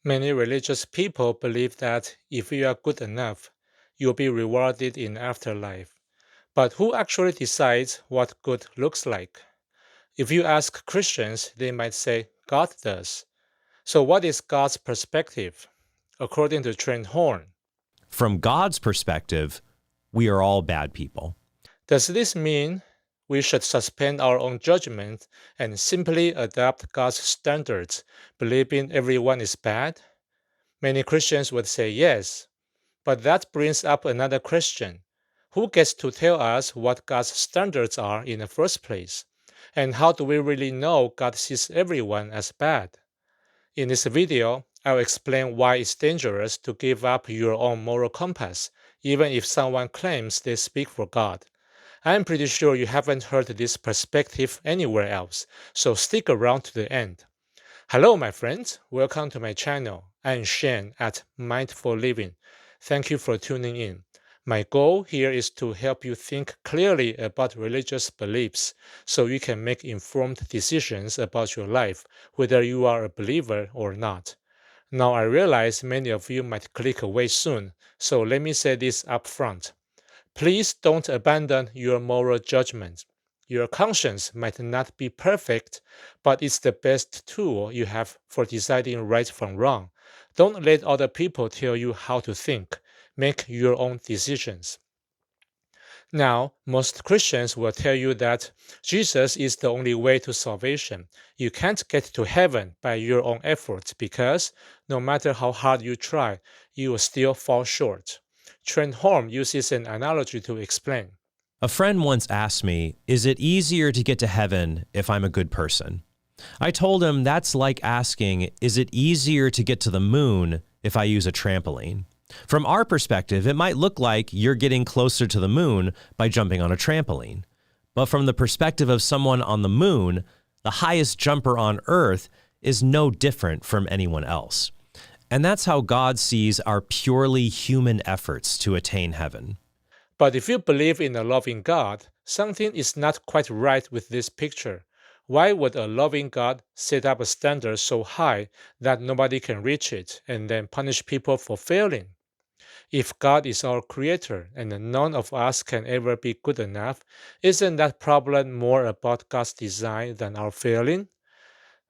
Many religious people believe that if you are good enough, you'll be rewarded in afterlife. But who actually decides what good looks like? If you ask Christians, they might say God does. So, what is God's perspective? According to Trent Horn, From God's perspective, we are all bad people. does this mean we should suspend our own judgment and simply adopt God's standards, believing everyone is bad? Many Christians would say yes, but that brings up another question. Who gets to tell us what God's standards are in the first place? And how do we really know God sees everyone as bad? In this video, I'll explain why it's dangerous to give up your own moral compass, even if someone claims they speak for God. I'm pretty sure you haven't heard this perspective anywhere else, so stick around to the end. Hello, my friends. Welcome to my channel. I'm Shane at Mindful Living. Thank you for tuning in. My goal here is to help you think clearly about religious beliefs so you can make informed decisions about your life, whether you are a believer or not. Now, I realize many of you might click away soon, so let me say this up front. Please don't abandon your moral judgment. Your conscience might not be perfect, but it's the best tool you have for deciding right from wrong. Don't let other people tell you how to think. Make your own decisions. Now, most Christians will tell you that Jesus is the only way to salvation. You can't get to heaven by your own efforts because no matter how hard you try, you will still fall short. Trent Horn uses an analogy to explain. A friend once asked me, is it easier to get to heaven if I'm a good person? I told him that's like asking, is it easier to get to the moon if I use a trampoline? From our perspective, it might look like you're getting closer to the moon by jumping on a trampoline. But from the perspective of someone on the moon, the highest jumper on Earth is no different from anyone else. And that's how God sees our purely human efforts to attain heaven. But if you believe in a loving God, something is not quite right with this picture. Why would a loving God set up a standard so high that nobody can reach it and then punish people for failing? If God is our creator and none of us can ever be good enough, isn't that problem more about God's design than our failing?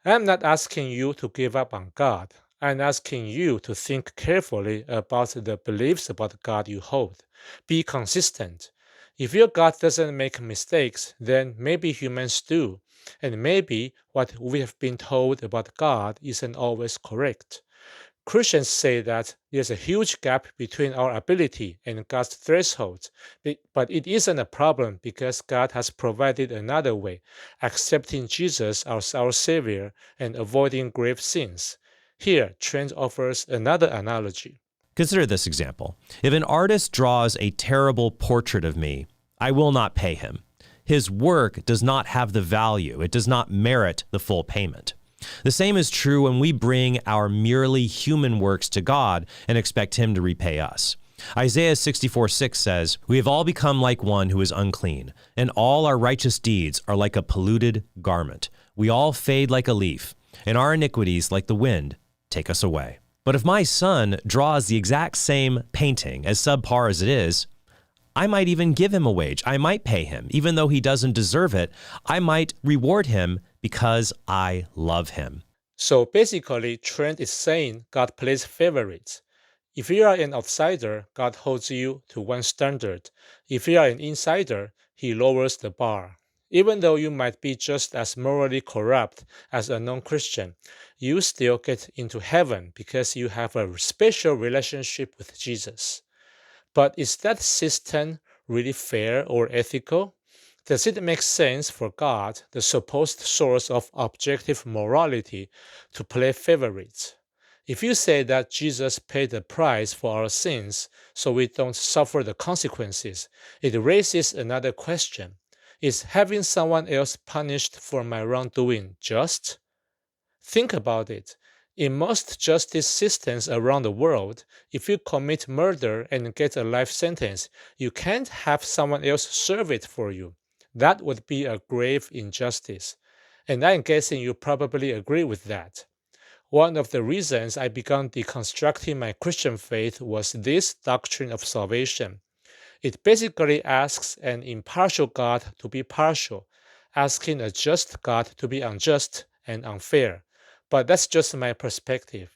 I'm not asking you to give up on God. I'm asking you to think carefully about the beliefs about God you hold. Be consistent. If your God doesn't make mistakes, then maybe humans do. And maybe what we have been told about God isn't always correct. Christians say that there's a huge gap between our ability and God's threshold, but it isn't a problem because God has provided another way, accepting Jesus as our Savior and avoiding grave sins. Here, Trent offers another analogy. Consider this example. If an artist draws a terrible portrait of me, I will not pay him. His work does not have the value. It does not merit the full payment. The same is true when we bring our merely human works to God and expect Him to repay us. Isaiah 64:6 says, "We have all become like one who is unclean, and all our righteous deeds are like a polluted garment. We all fade like a leaf, and our iniquities, like the wind, take us away." But if my son draws the exact same painting, as subpar as it is, I might even give him a wage. I might pay him. Even though he doesn't deserve it, I might reward him because I love him. So basically, Trent is saying God plays favorites. If you are an outsider, God holds you to one standard. If you are an insider, He lowers the bar. Even though you might be just as morally corrupt as a non Christian, you still get into heaven because you have a special relationship with Jesus. But is that system really fair or ethical? Does it make sense for God, the supposed source of objective morality, to play favorites? If you say that Jesus paid the price for our sins so we don't suffer the consequences, it raises another question. Is having someone else punished for my wrongdoing just? Think about it. In most justice systems around the world, if you commit murder and get a life sentence, you can't have someone else serve it for you. That would be a grave injustice. And I'm guessing you probably agree with that. One of the reasons I began deconstructing my Christian faith was this doctrine of salvation. It basically asks an impartial God to be partial, asking a just God to be unjust and unfair. But that's just my perspective.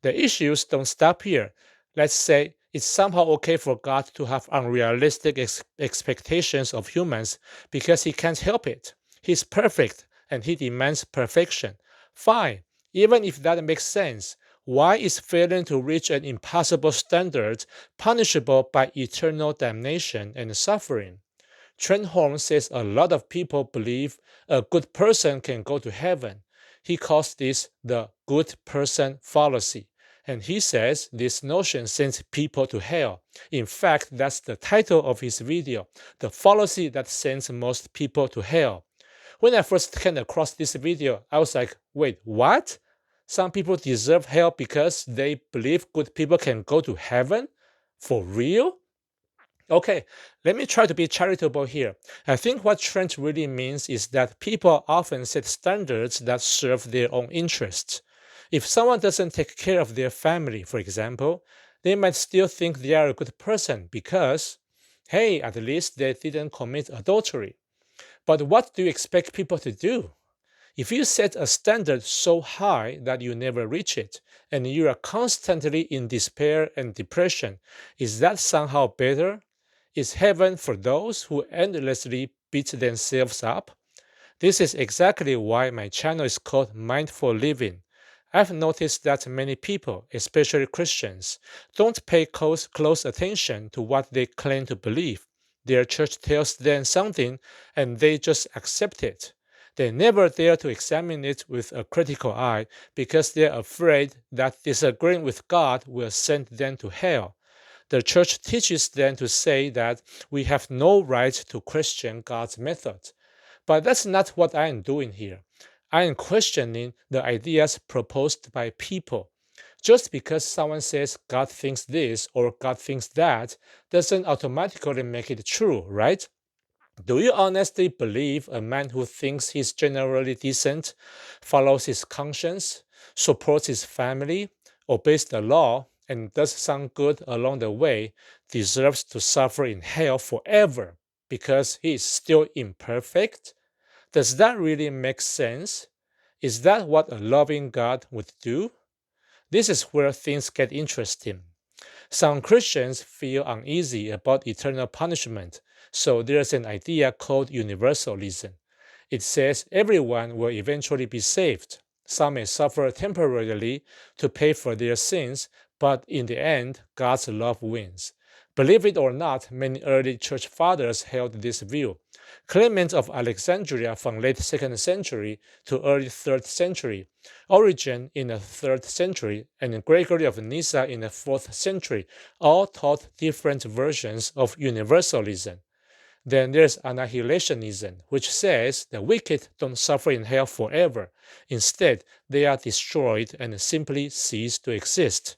The issues don't stop here. Let's say it's somehow okay for God to have unrealistic expectations of humans because he can't help it. He's perfect and he demands perfection. Fine, even if that makes sense. Why is failing to reach an impossible standard punishable by eternal damnation and suffering? Trenholm says a lot of people believe a good person can go to heaven. He calls this the good person fallacy. And he says this notion sends people to hell. In fact, that's the title of his video, The Fallacy That Sends Most People to Hell. When I first came across this video, I was like, wait, what? Some people deserve hell because they believe good people can go to heaven? For real? Okay, let me try to be charitable here. I think what Trent really means is that people often set standards that serve their own interests. If someone doesn't take care of their family, for example, they might still think they are a good person because, hey, at least they didn't commit adultery. But what do you expect people to do? If you set a standard so high that you never reach it, and you are constantly in despair and depression, is that somehow better? Is heaven for those who endlessly beat themselves up? This is exactly why my channel is called Mindful Living. I've noticed that many people, especially Christians, don't pay close attention to what they claim to believe. Their church tells them something and they just accept it. They never dare to examine it with a critical eye because they're afraid that disagreeing with God will send them to hell. The church teaches them to say that we have no right to question God's method. But that's not what I am doing here. I am questioning the ideas proposed by people. Just because someone says God thinks this or God thinks that doesn't automatically make it true, right? Do you honestly believe a man who thinks he's generally decent, follows his conscience, supports his family, obeys the law, and does some good along the way deserves to suffer in hell forever because he is still imperfect? Does that really make sense? Is that what a loving God would do? This is where things get interesting. Some Christians feel uneasy about eternal punishment, so there's an idea called universalism. It says everyone will eventually be saved. Some may suffer temporarily to pay for their sins, but in the end, God's love wins. Believe it or not, many early church fathers held this view. Clement of Alexandria from late 2nd century to early 3rd century, Origen in the 3rd century, and Gregory of Nyssa in the 4th century all taught different versions of universalism. Then there's annihilationism, which says the wicked don't suffer in hell forever. Instead, they are destroyed and simply cease to exist.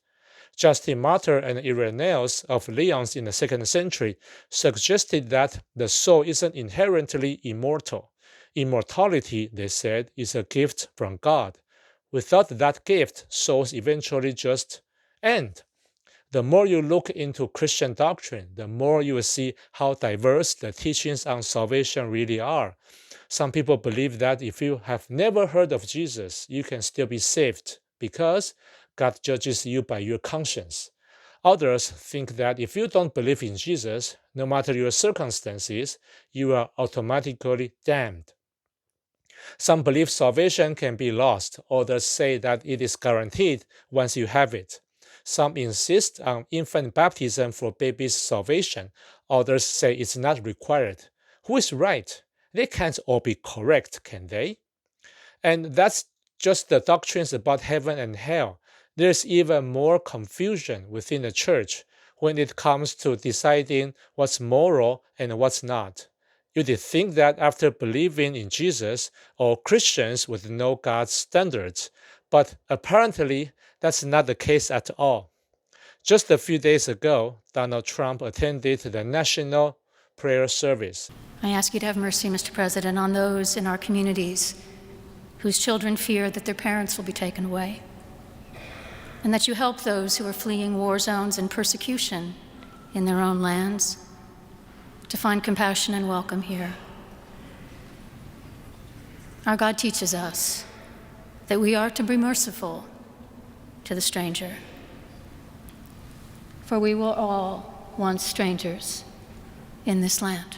Justin Martyr and Irenaeus of Lyons in the 2nd century suggested that the soul isn't inherently immortal. Immortality, they said, is a gift from God. Without that gift, souls eventually just end. The more you look into Christian doctrine, the more you will see how diverse the teachings on salvation really are. Some people believe that if you have never heard of Jesus, you can still be saved because God judges you by your conscience. Others think that if you don't believe in Jesus, no matter your circumstances, you are automatically damned. Some believe salvation can be lost. Others say that it is guaranteed once you have it. Some insist on infant baptism for babies' salvation. Others say it's not required. Who is right? They can't all be correct, can they? And that's just the doctrines about heaven and hell. There's even more confusion within the church when it comes to deciding what's moral and what's not. You'd think that after believing in Jesus, all Christians would know God's standards, but apparently that's not the case at all. Just a few days ago, Donald Trump attended the National Prayer Service. I ask you to have mercy, Mr. President, on those in our communities whose children fear that their parents will be taken away. and that you help those who are fleeing war zones and persecution in their own lands to find compassion and welcome here. Our God teaches us that we are to be merciful to the stranger, for we were all once strangers in this land.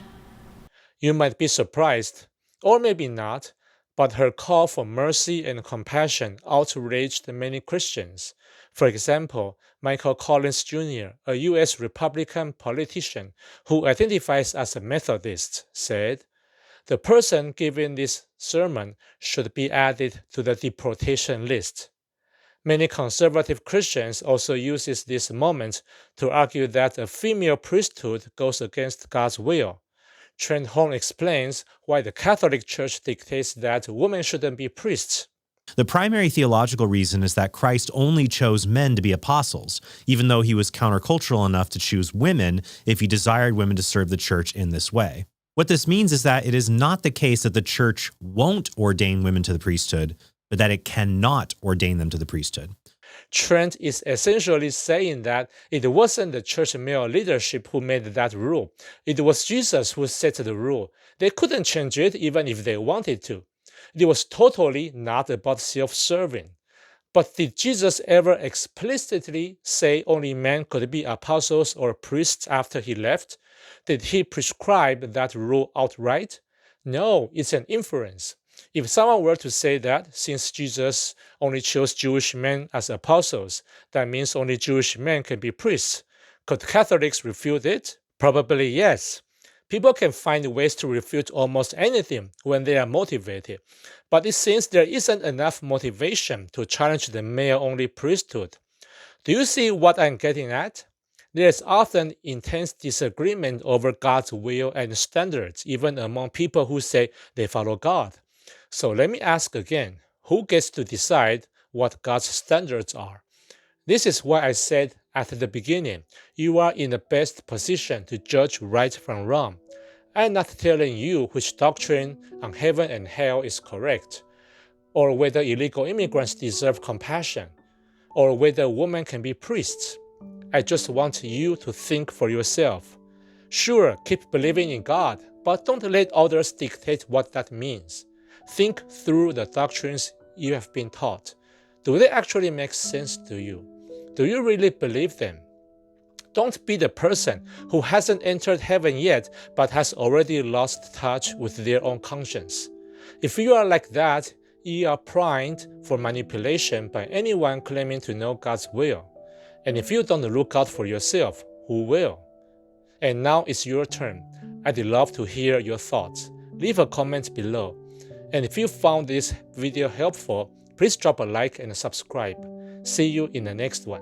You might be surprised, or maybe not, but her call for mercy and compassion outraged many Christians. For example, Michael Collins Jr., a U.S. Republican politician who identifies as a Methodist, said, "The person giving this sermon should be added to the deportation list." Many conservative Christians also use this moment to argue that a female priesthood goes against God's will. Trent Horn explains why the Catholic Church dictates that women shouldn't be priests. The primary theological reason is that Christ only chose men to be apostles, even though he was countercultural enough to choose women if he desired women to serve the church in this way. What this means is that it is not the case that the church won't ordain women to the priesthood, but that it cannot ordain them to the priesthood. Trent is essentially saying that it wasn't the church male leadership who made that rule. It was Jesus who set the rule. They couldn't change it even if they wanted to. It was totally not about self-serving. But did Jesus ever explicitly say only men could be apostles or priests after he left? Did he prescribe that rule outright? No, it's an inference. If someone were to say that, since Jesus only chose Jewish men as apostles, that means only Jewish men can be priests, could Catholics refute it? Probably yes. People can find ways to refute almost anything when they are motivated, but it seems there isn't enough motivation to challenge the male-only priesthood. Do you see what I'm getting at? There is often intense disagreement over God's will and standards, even among people who say they follow God. So let me ask again, who gets to decide what God's standards are? This is why I said at the beginning, you are in the best position to judge right from wrong. I'm not telling you which doctrine on heaven and hell is correct, or whether illegal immigrants deserve compassion, or whether women can be priests. I just want you to think for yourself. Sure, keep believing in God, but don't let others dictate what that means. Think through the doctrines you have been taught. Do they actually make sense to you? Do you really believe them? Don't be the person who hasn't entered heaven yet but has already lost touch with their own conscience. If you are like that, you are primed for manipulation by anyone claiming to know God's will. And if you don't look out for yourself, who will? And now it's your turn. I'd love to hear your thoughts. Leave a comment below. And if you found this video helpful, please drop a like and subscribe. See you in the next one.